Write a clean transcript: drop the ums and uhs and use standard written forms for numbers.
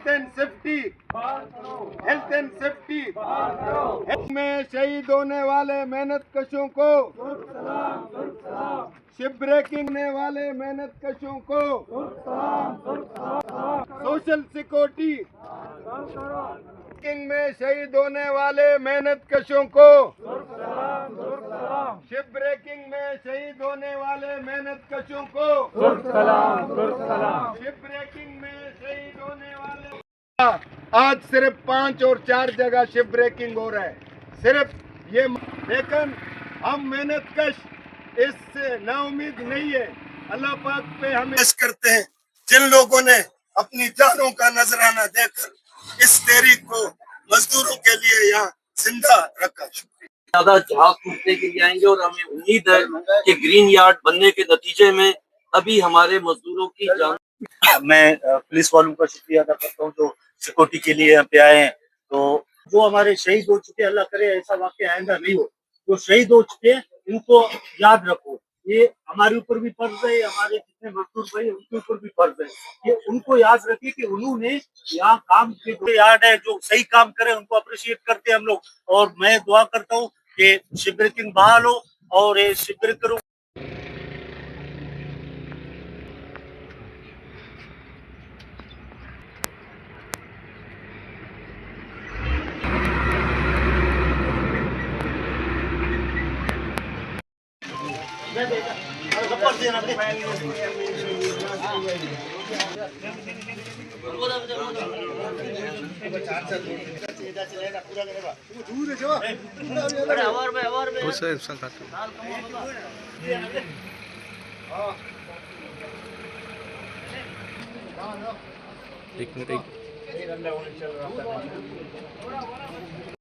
Health and safety, health and safety में शहीद होने वाले मेहनत कशों को, शिप ब्रेकिंग होने वाले मेहनत कशों को, सोशल सिक्योरिटी में शहीद होने वाले मेहनत कशों को, शिप ब्रेकिंग में शहीद होने वाले मेहनत कशों को, शिप ब्रेकिंग में शहीद होने वाले। आज सिर्फ 5 और 4 जगह शिप ब्रेकिंग हो रहा है, सिर्फ ये। लेकिन हम मेहनत कश इससे नाउमीद नहीं है। अल्लाह पाक पे हम करते हैं जिन लोगों ने अपनी जानों का नजराना देकर इस तहरीक को मजदूरों के लिए यहाँ जिंदा रखा। ज्यादा जहाज टूटने के लिए आएंगे और हमें उम्मीद है कि ग्रीन यार्ड बनने के नतीजे में अभी हमारे मजदूरों की जान। मैं पुलिस वालों का शुक्रिया अदा करता हूँ जो सिक्योरिटी के लिए यहाँ पे आए हैं। तो जो हमारे शहीद हो चुके, अल्लाह करे ऐसा वाकया आइंदा नहीं हो। जो शहीद हो चुके इनको याद रखो, ये हमारे ऊपर भी फर्ज है, हमारे जितने मजदूर भाई उनके ऊपर भी फर्ज है। ये उनको याद रखिए कि उन्होंने यहाँ काम किए। याद है जो सही काम करे उनको अप्रिशिएट करते हैं हम लोग। और मैं दुआ करता हूँ कि शिप ब्रेकिंग बहाल हो और ये शिप ब्रेकरों एक मिनट